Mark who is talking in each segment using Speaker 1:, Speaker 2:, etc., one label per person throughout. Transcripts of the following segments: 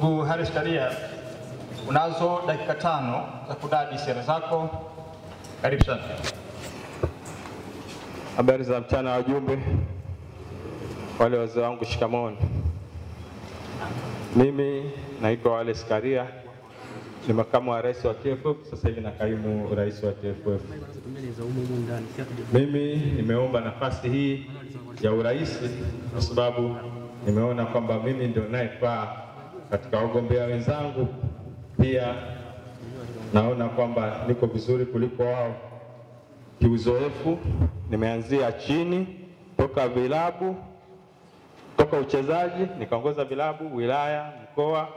Speaker 1: Ndugu Haris Karia, unazo dakika 5 za kudadi sera zako. Karibu sana.
Speaker 2: Habari za mchana wajumbe, wale wazee wangu, shikamoni. Mimi naitwa Haris Karia, ni makamu wa rais wa TFF, sasa hivi na kaimu rais wa TFF. Mimi nimeomba nafasi hii ya urais kwa sababu nimeona kwamba mimi ndio ninayefaa katika wagombea wenzangu. Pia naona kwamba niko vizuri kuliko wao kiuzoefu. Nimeanzia chini toka vilabu, toka uchezaji, nikaongoza vilabu wilaya, mkoa,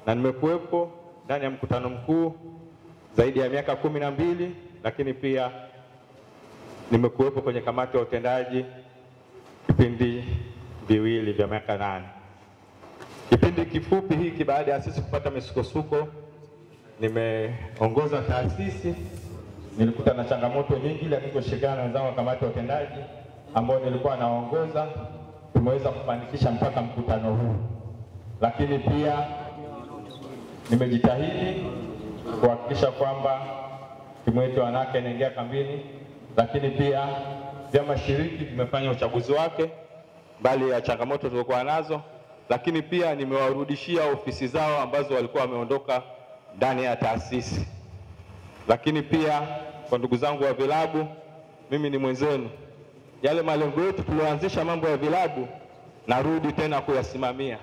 Speaker 2: na nimekuwepo ndani ya mkutano mkuu zaidi ya miaka 12, lakini pia nimekuwepo kwenye kamati ya utendaji vipindi viwili vya miaka 8. Kipindi kifupi hiki baada ya sisi kupata misukosuko, nimeongoza taasisi, nilikuta na changamoto nyingi, lakini kushirikiana na wenzangu wa kamati ya utendaji ambao nilikuwa naongoza, tumeweza kufanikisha mpaka mkutano huu. Lakini pia nimejitahidi kuhakikisha kwamba timu yetu wanawake inaingia kambini, lakini pia vyama shiriki vimefanya uchaguzi wake bali ya changamoto tulizokuwa nazo, lakini pia nimewarudishia ofisi zao ambazo walikuwa wameondoka ndani ya taasisi. Lakini pia kwa ndugu zangu wa vilabu, mimi ni mwenzenu, yale malengo yetu tulioanzisha mambo ya vilabu narudi tena kuyasimamia.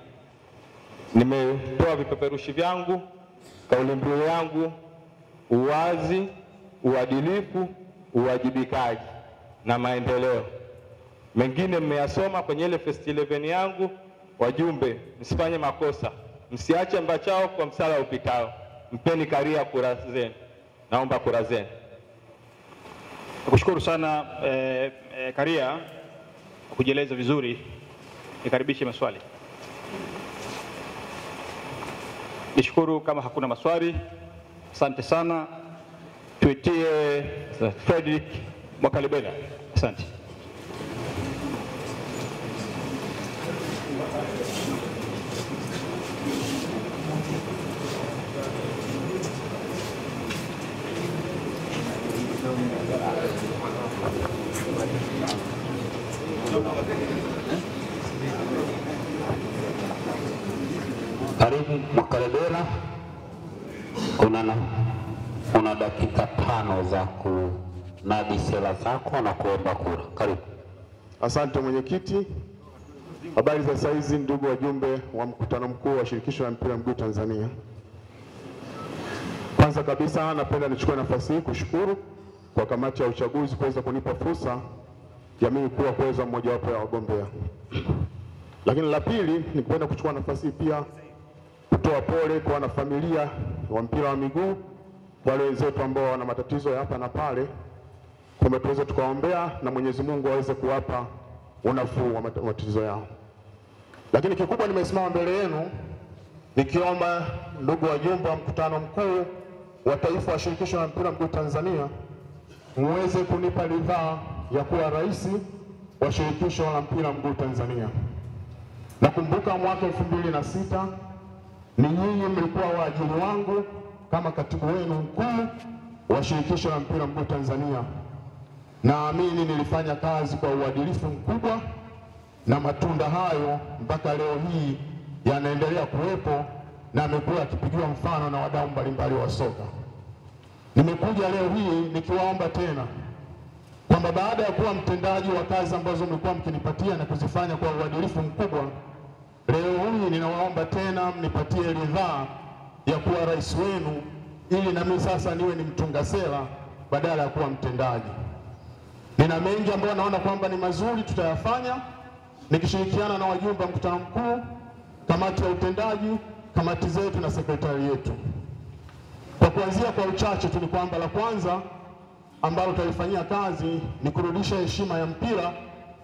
Speaker 2: Nimetoa vipeperushi vyangu, kauli mbiu yangu: uwazi, uadilifu, uwajibikaji na maendeleo. Mengine mmeyasoma kwenye ile first 11 yangu. Wajumbe, msifanye makosa, msiache mbachao kwa msala upitao, mpeni Karia kura zenu. Naomba kura zenu.
Speaker 3: Nakushukuru sana Karia kujieleza vizuri. Nikaribishe maswali. Nishukuru kama hakuna maswali. Asante sana. Tuitie Frederick Mwakalibela. Asante.
Speaker 4: Karibu Mwakalibela, una dakika 5 za kunadi sera zako na kuomba kura. Karibu.
Speaker 5: Asante mwenyekiti. Habari za saizi ndugu wajumbe wa mkutano mkuu wa shirikisho la mpira wa miguu Tanzania. Kwanza kabisa napenda nichukue nafasi hii kushukuru kwa kamati ya uchaguzi kuweza kunipa fursa ya mimi kuwa mmoja wapo ya wagombea. Lakini la pili, nikipenda kuchukua nafasi hii pia kutoa pole kwa wanafamilia wa mpira wa miguu, wale wenzetu ambao wana matatizo ya hapa na pale. Kwamba tuweze tukaombea na Mwenyezi Mungu aweze kuwapa unafuu wa matatizo yao. Lakini kikubwa nimesimama mbele yenu nikiomba ndugu wajumbe wa mkutano mkuu wa taifa wa shirikisho la mpira wa miguu Tanzania muweze kunipa ridhaa ya kuwa rais wa shirikisho la mpira wa miguu Tanzania. Nakumbuka mwaka 2006 ni nyinyi mlikuwa waajiri wangu kama katibu wenu mkuu wa shirikisho la mpira wa miguu Tanzania. Naamini nilifanya kazi kwa uadilifu mkubwa, na matunda hayo mpaka leo hii yanaendelea kuwepo na amekuwa akipigiwa mfano na wadau mbalimbali wa soka. Nimekuja leo hii nikiwaomba tena kwamba baada ya kuwa mtendaji wa kazi ambazo mlikuwa mkinipatia na kuzifanya kwa uadilifu mkubwa, leo hii ninawaomba tena mnipatie ridhaa ya kuwa rais wenu, ili na mimi sasa niwe ni mtunga sera badala ya kuwa mtendaji. Nina mengi ambayo naona kwamba ni mazuri, tutayafanya nikishirikiana na wajumbe wa mkutano mkuu, kamati ya utendaji, kamati zetu na sekretari yetu. Kwa kuanzia kwa uchache tu ni kwamba la kwanza ambalo tutalifanyia kazi ni kurudisha heshima ya mpira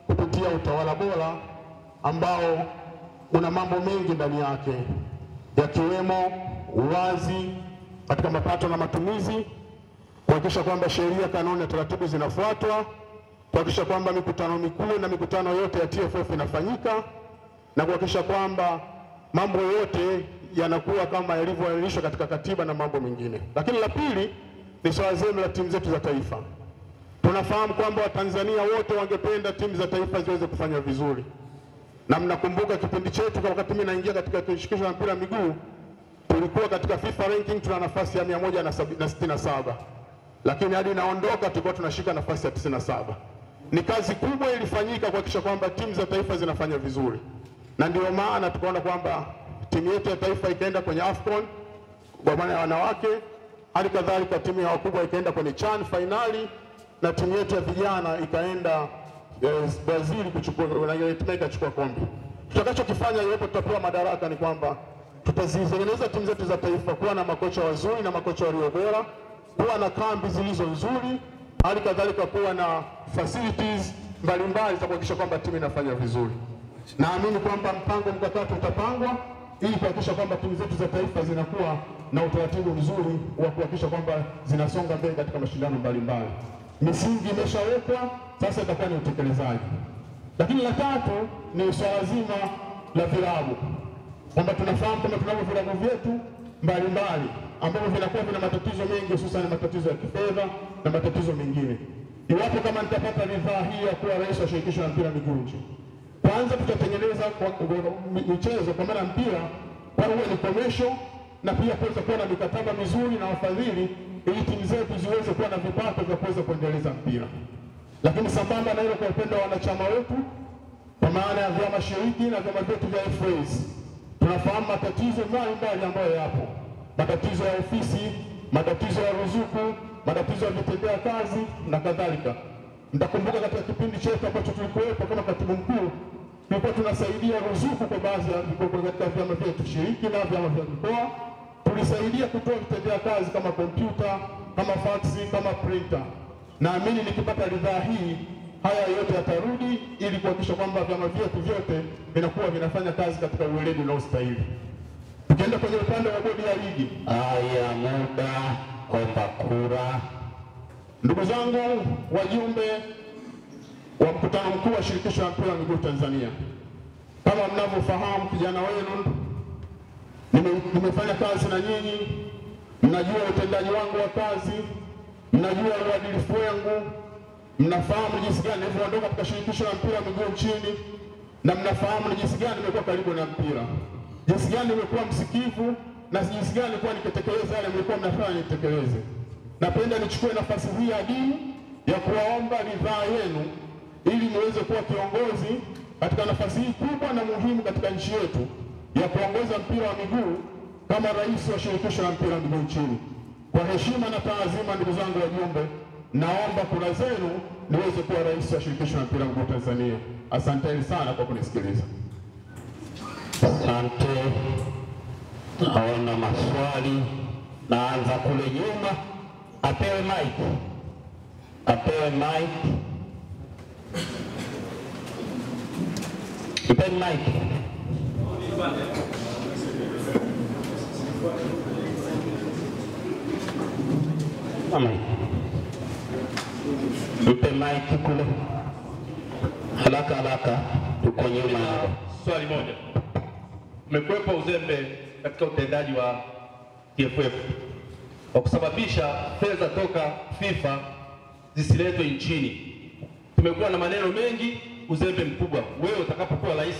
Speaker 5: kupitia utawala bora ambao una mambo mengi ndani yake, yakiwemo uwazi katika mapato na matumizi, kuhakikisha kwamba sheria, kanuni na taratibu zinafuatwa, kuhakikisha kwamba mikutano mikuu na mikutano yote ya TFF inafanyika, na kuhakikisha kwamba mambo yote yanakuwa kama yalivyoainishwa katika katiba na mambo mengine. Lakini la pili ni swala zima la timu zetu za taifa. Tunafahamu kwamba Watanzania wote wangependa timu za taifa ziweze kufanya vizuri, na mnakumbuka kipindi chetu kwa wakati mimi naingia katika shirikisho la mpira wa miguu, tulikuwa katika FIFA ranking tuna nafasi ya 167, lakini hadi naondoka tulikuwa tunashika nafasi ya 97. Ni kazi kubwa ilifanyika kuhakikisha kwamba timu za taifa zinafanya vizuri, na ndio maana tukaona kwamba timu yetu ya taifa ikaenda kwenye AFCON kwa maana ya wanawake, hali kadhalika timu ya wakubwa ikaenda kwenye CHAN finali, na timu yetu ya vijana ikaenda Brazil kuchukua kombe. Tutakachokifanya iwapo tutapewa madaraka ni kwamba tutazitengeneza timu zetu za taifa kuwa na makocha wazuri na makocha walio bora, kuwa na kambi zilizo nzuri, hali kadhalika kuwa na facilities mbalimbali za kuhakikisha kwamba timu inafanya vizuri. Naamini kwamba mpango mkakati utapangwa ili kuhakikisha kwamba timu zetu za taifa zinakuwa na utaratibu mzuri wa kuhakikisha kwamba zinasonga mbele katika mashindano mbalimbali. Misingi imeshawekwa, sasa itakuwa ni utekelezaji. Lakini la tatu ni swala zima la vilabu, kwamba tunafahamu kwamba tunavyo vilabu vyetu mbalimbali ambavyo vinakuwa vina matatizo mengi, hususan matatizo ya kifedha na matatizo mengine. Iwapo kama nitapata ridhaa hii ya kuwa rais wa shirikisho la mpira miguu nchi, kwanza tutatengeneza michezo kwa maana mpira kwa uwe ni commercial, na pia kuweza kuwa na mikataba mizuri na wafadhili ili timu zetu ziweze kuwa na vipato vya kuweza kuendeleza mpira. Lakini sambamba na hilo, kwa upendo wa wanachama wetu kwa maana ya vyama shiriki na vyama vyetu vya FAs, tunafahamu matatizo mbalimbali ambayo yapo, matatizo ya ofisi, matatizo ya ruzuku, matatizo ya vitendea kazi na kadhalika. Mtakumbuka katika kipindi chetu ambacho tulikuwepo kama katibu mkuu, tulikuwa tunasaidia ruzuku kwa baadhi ya katika vyama vyetu shiriki na vyama vya mikoa. Tulisaidia kutoa vitendea kazi kama kompyuta, kama faksi, kama printer. Naamini nikipata ridhaa hii, haya yote yatarudi ili kuhakikisha kwamba vyama vyetu vyote vinakuwa vinafanya kazi katika uweledi unaostahili. Tukienda kwenye upande wa bodi ya ligi,
Speaker 4: haya muda kwamba kura.
Speaker 5: Ndugu zangu wajumbe wa mkutano mkuu wa shirikisho la mpira wa miguu Tanzania, kama mnavyofahamu, kijana wenu nimefanya kazi na nyinyi, mnajua utendaji wangu wa kazi, mnajua uadilifu wangu, mnafahamu jinsi gani nilivyoondoka katika shirikisho la mpira wa miguu nchini, na mnafahamu ni jinsi gani nimekuwa karibu na mpira, jinsi gani nimekuwa msikivu, na jinsi gani nilikuwa nikitekeleza yale mlikuwa mnafanya nitekeleze. Napenda nichukue nafasi hii adimu ya kuwaomba ridhaa yenu ili niweze kuwa kiongozi katika nafasi hii kubwa na muhimu katika nchi yetu ya kuongoza mpira wa miguu kama rais wa shirikisho la mpira wa miguu nchini. Kwa heshima na taadhima, ndugu zangu wajumbe, naomba kura zenu niweze kuwa rais wa shirikisho la mpira wa miguu Tanzania. Asanteni sana kwa kunisikiliza.
Speaker 4: Asante. Naona maswali, naanza kule nyuma. Apewe mic. Apewe mic. Apewe mic. Mama. Mpe mic kule. Haraka tuko nyuma.
Speaker 6: Swali moja. Umekwepa uzembe katika utendaji wa TFF wa kusababisha fedha toka FIFA zisiletwe nchini. Tumekuwa na maneno mengi, uzembe mkubwa. Wewe utakapokuwa rais,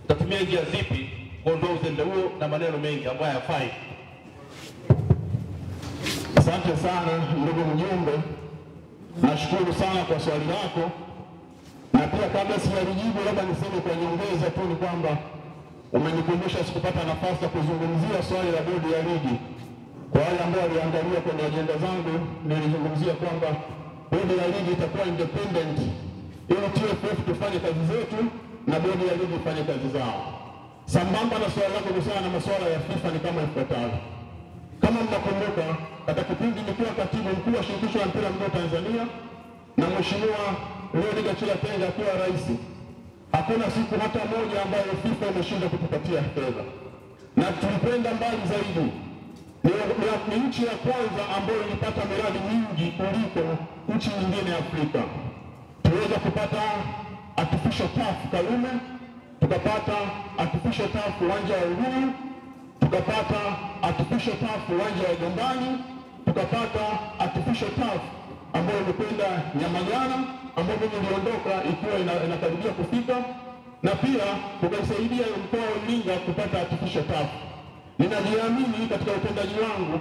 Speaker 6: utatumia njia zipi kuondoa uzembe huo na maneno mengi ambayo hayafai?
Speaker 5: Asante sana ndugu mjumbe, nashukuru sana kwa swali lako, na pia kabla sijalijibu labda niseme kwa nyongeza tu ni kwamba umenikumbusha sikupata nafasi ya kuzungumzia swali la bodi ya ligi. Kwa wale ambao waliangalia kwenye ajenda zangu, nilizungumzia kwamba bodi ya ligi itakuwa independent ili TFF tufanye kazi zetu na bodi ya ligi ifanye kazi zao. Sambamba na swali lako kuhusiana na masuala ya FIFA ni kama ifuatavyo. Kama mnakumbuka, katika kipindi nikiwa katibu mkuu wa shirikisho la mpira wa miguu Tanzania na Mheshimiwa Leonid Achila Tenga akiwa rais, hakuna siku hata moja ambayo FIFA imeshinda kutupatia fedha. Na tulikwenda mbali zaidi. Ni nchi ya kwanza ambayo ilipata miradi mingi kuliko nchi nyingine ya Afrika. Tuliweza kupata artificial turf Karume, tukapata artificial turf uwanja wa Uhuru, tukapata artificial turf uwanja wa Gombani, tukapata artificial turf ambayo imekwenda Nyamagana, ambayo mimi niliondoka ikiwa inakaribia kufika, na pia tukaisaidia mkoa wa Iringa kupata artificial turf. Ninajiamini katika utendaji wangu,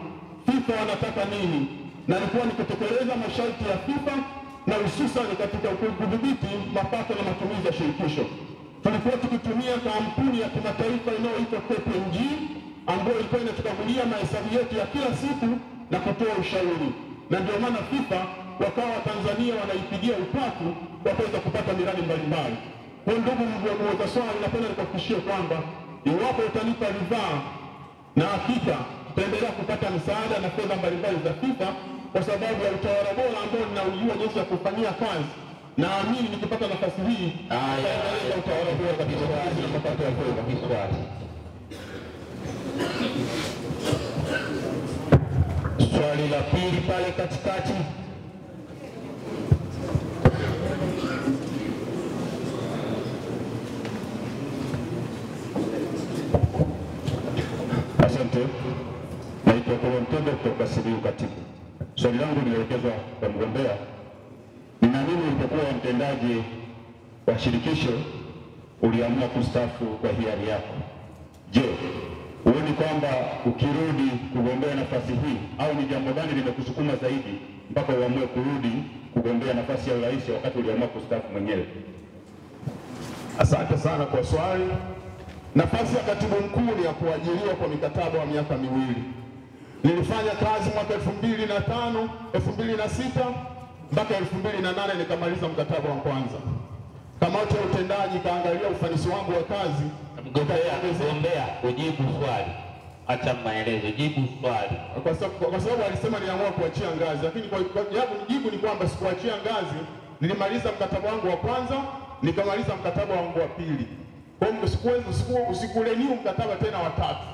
Speaker 5: FIFA wanataka nini, na nilikuwa nikitekeleza masharti ya FIFA na hususan katika kudhibiti mapato na matumizi ya shirikisho. Tulikuwa tukitumia kampuni ya kimataifa inayoitwa KPMG ambayo ilikuwa inatukagulia mahesabu yetu ya kila siku na kutoa ushauri, na ndio maana FIFA wakawa Tanzania wanaipigia upatu kwa kuweza kupata miradi mbalimbali. Kwa ndugu mweza swali, napenda nikuhakikishie kwamba iwapo utanipa ridhaa, na hakika tutaendelea kupata msaada na fedha mbalimbali za FIFA kwa sababu ya utawala bora ambao ninaujua jinsi ya kufanyia kazi. Naamini nikipata nafasi hii nitaendeleza utawala bora katika kazi na mapato ya fedha.
Speaker 4: Swali la pili pale katikati.
Speaker 7: Asante. Naitwa Kolontondo kutoka Simiyu Katibu. Swali langu linaelekezwa kwa mgombea. Ninaamini ulipokuwa mtendaji wa shirikisho uliamua kustaafu kwa hiari yako. Je, huoni kwamba ukirudi kugombea nafasi hii, au ni jambo gani limekusukuma zaidi mpaka uamue kurudi kugombea nafasi ya urais wakati uliamua kustaafu mwenyewe?
Speaker 5: Asante sana kwa swali. Nafasi ya katibu mkuu ni ya kuajiriwa kwa mikataba wa miaka miwili. Nilifanya kazi mwaka 2005, 2006 mpaka 2008 nikamaliza mkataba wa kwanza. Kamati ya utendaji kaangalia ufanisi wangu wa kazi.
Speaker 4: Mgombea ujibu swali. Acha maelezo, jibu swali.
Speaker 5: Kwa sababu alisema niamua kuachia ngazi, lakini kwa jibu ni kwamba sikuachia ngazi. Nilimaliza mkataba wangu wa kwanza, nikamaliza mkataba wangu wa pili. Kwa hiyo usikuleniu mkataba tena wa tatu.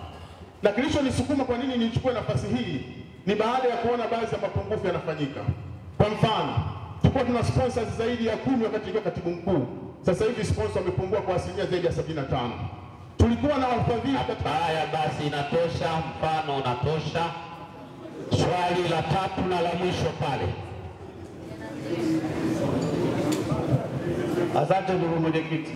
Speaker 5: Na kilichonisukuma kwa nini nichukue nafasi hii ni baada ya kuona baadhi ya mapungufu yanafanyika. Kwa mfano, tulikuwa tuna sponsors zaidi ya 10 wakati nilikuwa katibu mkuu. Sasa hivi sponsor wamepungua kwa asilimia zaidi ya 75. Tulikuwa na wafadhili katika...
Speaker 4: Haya basi, inatosha, mfano unatosha. Swali la tatu na la mwisho pale.
Speaker 8: Asante ndugu mwenyekiti.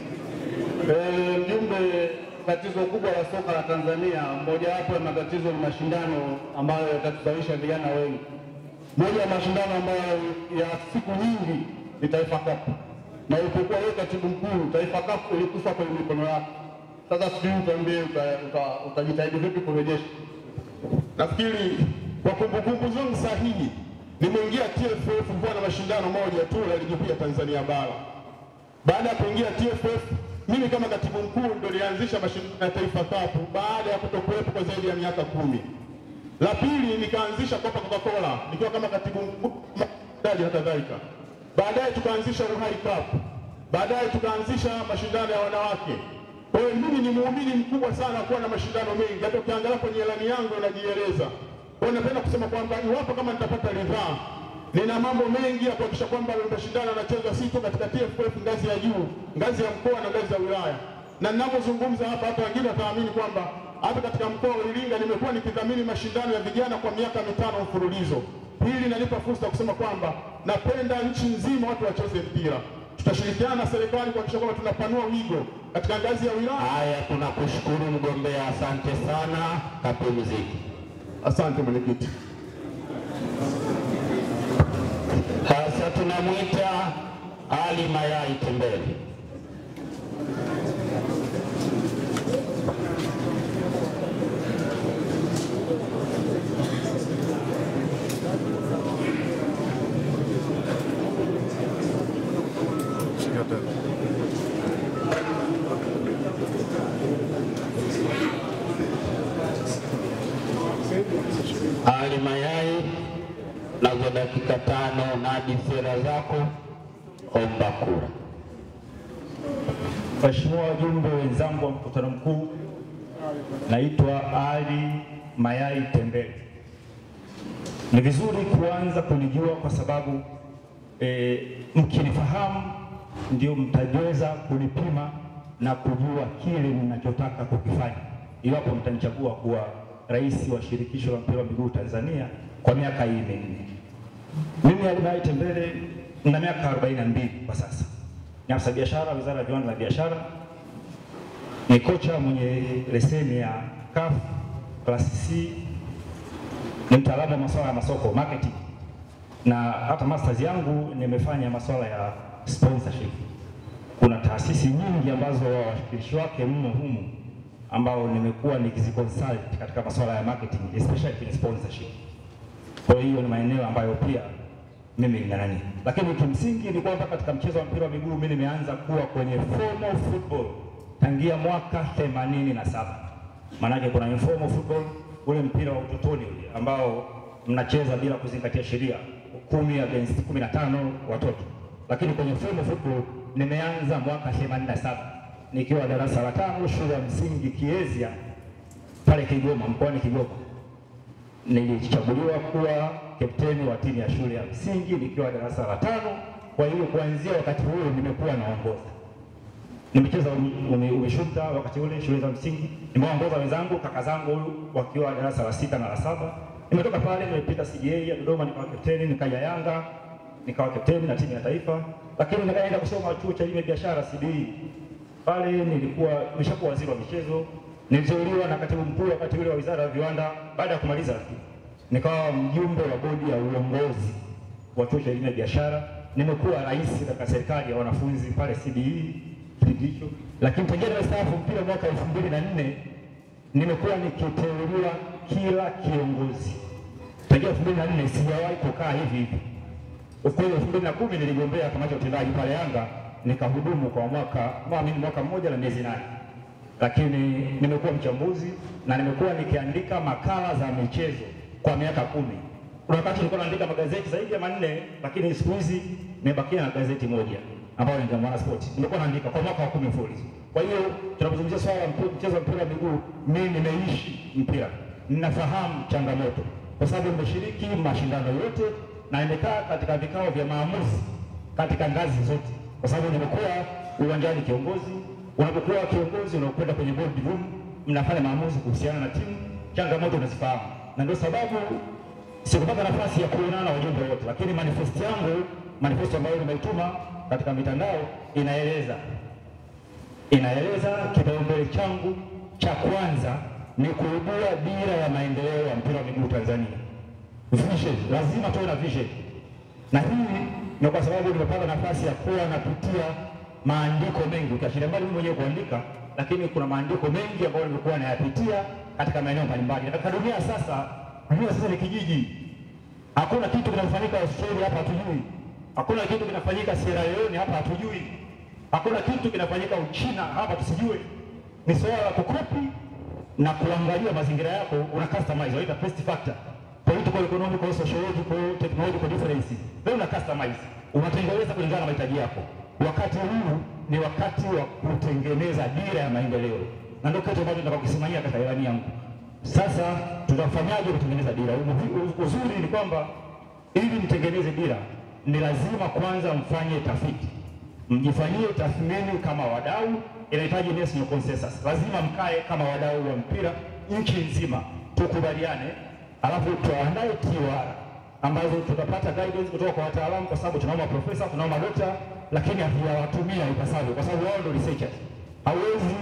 Speaker 8: Mjumbe, tatizo kubwa la soka la Tanzania, mojawapo ya matatizo ni mashindano ambayo yatatuzalisha vijana wengi. Moja ya mashindano ambayo ya siku nyingi ni Taifa Cup. Na ulipokuwa wewe katibu mkuu, Taifa Cup ilikufa kwenye mikono yako. Sasa sijui tuambie utajitahidi vipi kurejesha.
Speaker 5: Nafikiri kwa kumbukumbu zangu sahihi, nimeingia TFF kwa na mashindano moja tu la ligi kuu ya Tanzania bara. Baada ya kuingia TFF, mimi kama katibu mkuu ndio nilianzisha mashindano ya Taifa Cup baada ya kutokuwepo kwa zaidi ya miaka 10. La pili nikaanzisha Coca-Cola nikiwa kama katibu mkuu na kadhalika. Baadaye tukaanzisha Uhai Cup. Baadaye tukaanzisha mashindano ya wanawake. Kwa hiyo mimi ni muumini mkubwa sana kuwa na mashindano mengi. Hata ukiangalia kwenye ilani yangu inajieleza. Kwa hiyo napenda kusema kwamba iwapo kama nitapata ridhaa, nina mambo mengi ya kuhakikisha kwamba mashindano yanachezwa si tu katika TFF ngazi ya juu, ngazi ya mkoa na ngazi ya wilaya. Na ninapozungumza hapa, hata wengine wataamini kwamba hata katika mkoa wa Iringa nimekuwa nikidhamini mashindano ya vijana kwa miaka 5 mfululizo. Hili linanipa fursa kusema kwamba napenda nchi nzima watu wacheze mpira. Tutashirikiana na serikali kuhakikisha kwamba tunapanua wigo katika ngazi ya wilaya.
Speaker 4: Haya, tunakushukuru mgombea, asante sana. Kapumziki.
Speaker 5: Asante mwenyekiti.
Speaker 4: Sasa tunamwita Ali Mayai Tembele. Ali Mayai, nazo dakika 5 nadi sera zako, omba kura.
Speaker 9: Mheshimiwa wajumbe wenzangu wa mkutano mkuu, naitwa Ali Mayai Tembele. Ni vizuri kuanza kunijua kwa sababu mkinifahamu ndio mtajeza kunipima na kujua kile ninachotaka kukifanya. iwapo mtanichagua kuwa rais wa shirikisho la mpira wa miguu Tanzania kwa miaka hii minne. Mimi Ali Mayai Tembele nina miaka 42 kwa sasa. Ni afisa biashara Wizara ya Viwanda na Biashara. Ni kocha mwenye leseni ya CAF Class C. Ni mtaalamu wa masuala ya masoko, marketing. Na hata masters yangu nimefanya masuala ya sponsorship. Kuna taasisi nyingi ambazo washirikishi wake mmo humu ambao nimekuwa nikiziconsult katika masuala ya marketing, especially in sponsorship. Kwa hiyo ni maeneo ambayo pia mimi nina nani. Lakini kimsingi ni kwamba katika mchezo wa mpira wa miguu mimi nimeanza kuwa kwenye formal football tangia mwaka 87. Maana kuna informal football, ule mpira wa utotoni ule ambao mnacheza bila kuzingatia sheria, 10 against 15 watoto. Lakini kwenye formal football nimeanza mwaka 87 nikiwa darasa la 5 shule ya msingi Kiezia pale Kigoma, mkoani Kigoma. Nilichaguliwa kuwa kapteni wa timu ya shule ya msingi nikiwa darasa la 5. Kwa hiyo kuanzia wakati huo nimekuwa naongoza. Nimecheza umeshuta wakati ule shule za msingi. Nimeongoza wenzangu, kaka zangu wakiwa darasa la 6 na la 7. Nimetoka pale nimepita CJA ya Dodoma nikawa kapteni, nikaja Yanga nikawa kapteni na timu ya taifa. Lakini nikaenda kusoma chuo cha elimu ya biashara CBE. Pale nimeshakuwa waziri wa michezo. Niliteuliwa na katibu mkuu wakati ule wa Wizara ya Viwanda. Baada ya kumaliza nikawa mjumbe wa bodi ya uongozi wa chuo cha elimu ya biashara. Nimekuwa rais katika serikali ya wanafunzi pale CBE hicho. Lakini tangia nimestaafu mpira mwaka 2004 nimekuwa nikiteuliwa kila kiongozi. Tangia 2004 sijawahi kukaa hivi hivi. Ukweli 2010 niligombea kamati ya utendaji pale Yanga, nikahudumu kwa mwaka mmoja na miezi 8. Lakini nimekuwa mchambuzi na nimekuwa nikiandika makala za michezo kwa miaka 10. Kuna wakati nilikuwa naandika magazeti zaidi ya 4, lakini siku hizi nimebakia na gazeti moja ambalo ni Mwana Sport. Nimekuwa naandika kwa mwaka wa 10 mfululizo. Kwa hiyo tunapozungumzia swala la mchezo wa mpira wa miguu, mimi nimeishi mpira. Ninafahamu changamoto kwa sababu nimeshiriki mashindano yote na nimekaa katika vikao vya maamuzi katika ngazi zote. Kwa sababu nimekuwa uwanjani kiongozi. Unapokuwa kiongozi unakwenda kwenye board room, mnafanya maamuzi kuhusiana na timu, changamoto unazifahamu. Na ndio sababu sikupata nafasi ya kuonana na wajumbe wote, lakini manifesto ambayo nimeituma katika mitandao inaeleza kipaumbele changu cha kwanza ni kuibua dira ya maendeleo ya mpira wa miguu Tanzania. Vision, lazima tuwe na vision. Na hii ni kwa sababu nimepata nafasi ya kuwa napitia maandiko mengi, ukiachilia mbali mimi mwenyewe kuandika, lakini kuna maandiko mengi ambayo nimekuwa nayapitia katika maeneo mbalimbali. Katika dunia sasa ni kijiji. Hakuna kitu kinafanyika Australia hapa hatujui. Hakuna kitu kinafanyika Sierra Leone hapa hatujui. Hakuna kitu kinafanyika Uchina hapa tusijue. Ni swala la kukopi na kuangalia mazingira yako, una customize, unaita best factor. Political, economical, sociological, technological difference. Wewe una customize. Unatengeneza kulingana na mahitaji yako. Wakati huu ni wakati wa kutengeneza dira ya maendeleo. Na ndio kitu ambacho nataka kusimamia katika ilani yangu. Sasa tutafanyaje kutengeneza dira? Uzuri ni kwamba ili mtengeneze dira ni lazima kwanza mfanye tafiti. Mjifanyie tathmini kama wadau, inahitaji national consensus. Lazima mkae kama wadau wa mpira nchi nzima, tukubaliane, alafu tuandae TWR ambazo tutapata guidance kutoka kwa wataalamu, kwa sababu tunao maprofesa, tunao madokta, lakini hatujawatumia ipasavyo kwa sababu wao ndio researchers. Hawezi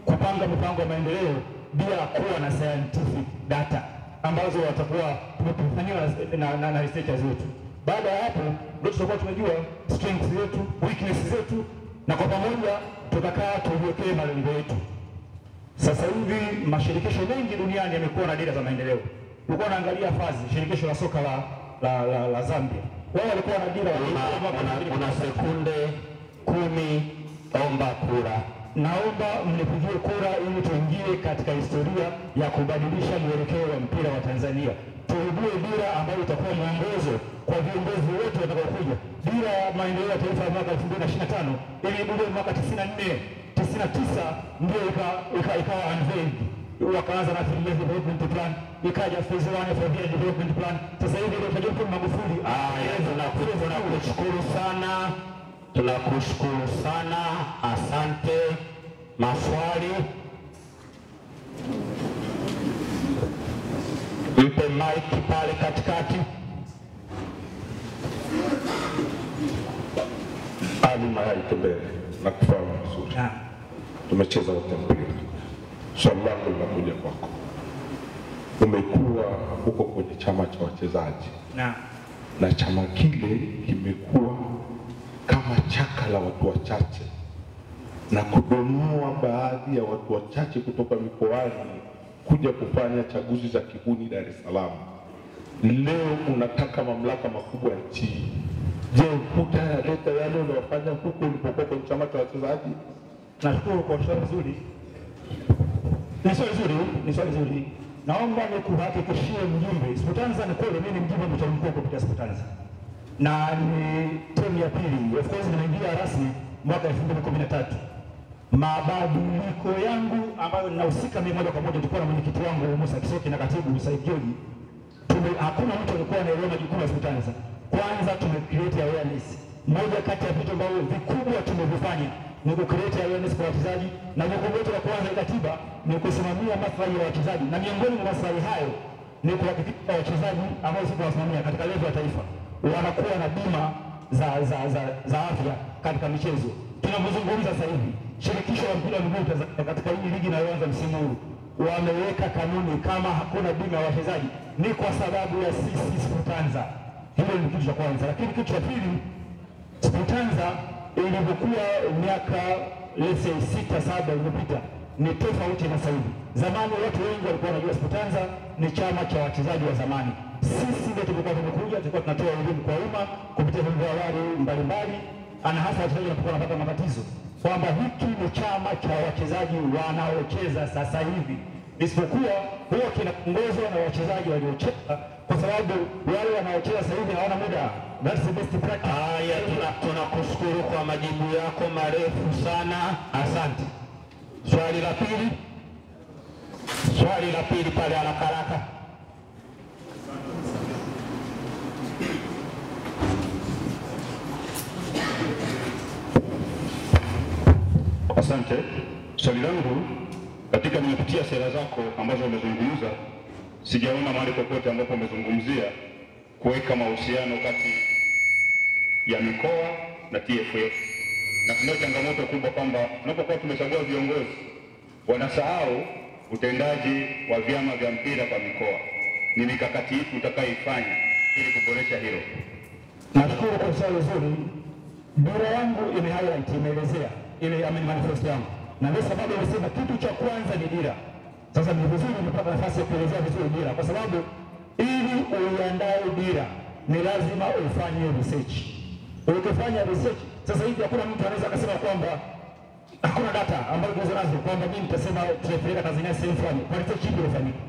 Speaker 9: kupanga mipango ya maendeleo bila kuwa na scientific data ambazo watakuwa tumefanyiwa na researchers wetu. Baada ya hapo ndio tutakuwa tumejua strengths zetu, weaknesses zetu, na kwa pamoja tutakaa tuwekee malengo yetu. Sasa hivi mashirikisho mengi duniani yamekuwa na dira za maendeleo. Ulikuwa unaangalia fazi, shirikisho la soka la Zambia. Wao walikuwa na dira
Speaker 4: una sekunde 10, omba kura.
Speaker 9: Naomba mnipigie kura ili tuingie katika historia ya kubadilisha mwelekeo wa mpira wa Tanzania. Tuibue dira ambayo itakuwa mwongozo kwa viongozi wote watakaokuja. Dira ya maendeleo ya taifa ya mwaka 2025 ili ibue mwaka 99 ndio ikawa unveiled. Wakaanza na 3-year development plan, ikaja phase 1 ya 4-year development plan. Sasa hivi ndio tunajua Magufuli.
Speaker 4: Tunakushukuru sana. Asante. Maswali?
Speaker 7: Mpe maiki pale katikati. Ali Mayai Tembele, nakufahamu vizuri. Tumecheza wote mpira. Swali langu linakuja kwako. Umekuwa huko kwenye chama cha wachezaji. Na chama kile kimekuwa kama chaka la watu wachache na kudonoa baadhi ya watu wachache kutoka mikoani kuja kufanya chaguzi za kihuni Dar es Salaam. Leo unataka mamlaka makubwa ya nchi. Je, utayaleta yale unayofanya huko ulipokuwa kwenye chama cha wachezaji?
Speaker 9: Nashukuru kwa swali zuri. Ni swali zuri. Naomba nikuhakikishie mjumbe, Sputanza ni kweli mimi ni mjumbe mkuu mkuu kupitia Sputanza. Na ni term ya pili. Of course nimeingia rasmi mwaka 2013. Mabadiliko yangu ambayo ninahusika mimi moja kwa moja tulikuwa na mwenyekiti wangu Musa Kisoki na katibu Said George. Hakuna mtu alikuwa anaelewa majukumu ya Sputanza. Kwanza tumecreate awareness. Moja kati ya vitu ambavyo vikubwa tumevifanya ni ku-create awareness kwa wachezaji, na jukumu letu la kwanza la katiba ni kusimamia maslahi ya wachezaji, na miongoni mwa maslahi hayo ni kuhakikisha wachezaji ambao sisi tunawasimamia katika level ya taifa wanakuwa na bima za afya katika michezo. Tunapozungumza sasa hivi, shirikisho la mpira wa miguu katika hii ligi inayoanza msimu huu wameweka kanuni kama hakuna bima ya wachezaji ni kwa sababu ya sisi Sputanza. Hilo ni kitu cha kwanza, lakini kitu cha pili, Sputanza ilivyokuwa miaka let's say 6-7 iliyopita ni tofauti na sasa hivi. Zamani watu wengi walikuwa wanajua Sputanza ni chama cha wachezaji wa zamani. Sisi ndio tulikuwa tumekuja, tulikuwa tunatoa elimu kwa umma kupitia vyombo vya habari mbalimbali, ana hasa wachezaji wanapokuwa wanapata matatizo, kwamba hiki ni chama cha wachezaji wanaocheza sasa hivi, isipokuwa huwa kinaongozwa na wachezaji waliocheza, kwa sababu wale wanaocheza sasa hivi hawana muda. That's the best practice.
Speaker 4: Haya, tunakushukuru kwa majibu yako marefu sana.
Speaker 9: Asante.
Speaker 7: Swali la pili pale haraka haraka. Asante. Swali langu, katika nimepitia sera zako ambazo umezungumza, sijaona mahali popote ambapo umezungumzia kuweka mahusiano kati ya mikoa na TFF. Na kuna changamoto kubwa kwamba tunapokuwa tumechagua viongozi wanasahau utendaji wa vyama vya mpira kwa mikoa. Ni mikakati ipi utakayoifanya ili kuboresha hilo?
Speaker 9: Nashukuru kwa swali zuri. Dira yangu ime-highlight, imeelezea ile manifesto yangu, na ndio sababu nimesema kitu cha kwanza ni dira. Sasa ni vizuri nipata nafasi ya kuelezea vizuri dira, kwa sababu ili uiandae dira ni lazima ufanye research. Ukifanya research, sasa hivi hakuna mtu anaweza kusema kwamba hakuna data ambayo tunazo nazo kwamba mimi nitasema tutapeleka Tanzania sehemu fulani. Kwa research hiyo ifanyike.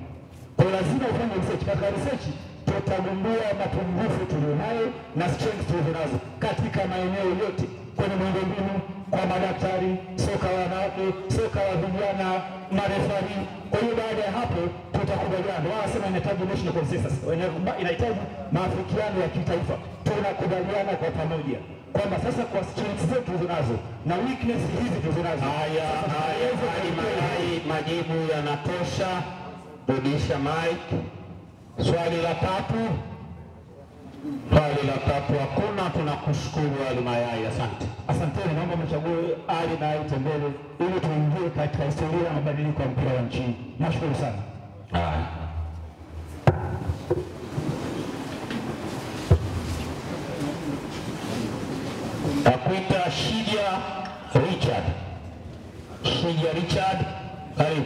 Speaker 9: Kwa lazima ufanye research. Katika research tutagundua mapungufu tulionayo na strengths tulizonazo katika maeneo yote, kwenye miundombinu, kwa madaktari, soka la wanawake, soka la vijana, marefari. Kwa hiyo baada ya hapo tutakubaliana. Wanasema inahitaji national consensus, inahitaji maafikiano ya kitaifa. Tunakubaliana kwa pamoja kwamba sasa kwa strengths zetu tulizonazo na weakness hizi tulizonazo.
Speaker 4: Haya, majibu yanatosha. Rudisha mic. Swali la tatu hakuna. Tunakushukuru Ali Mayai, asante.
Speaker 9: Asanteni, naomba mchague Ali Mayai Tembele ili tuingie katika historia ya mabadiliko ya mpira wa nchini. Nashukuru sana.
Speaker 4: Nakuita Shija Richard, karibu.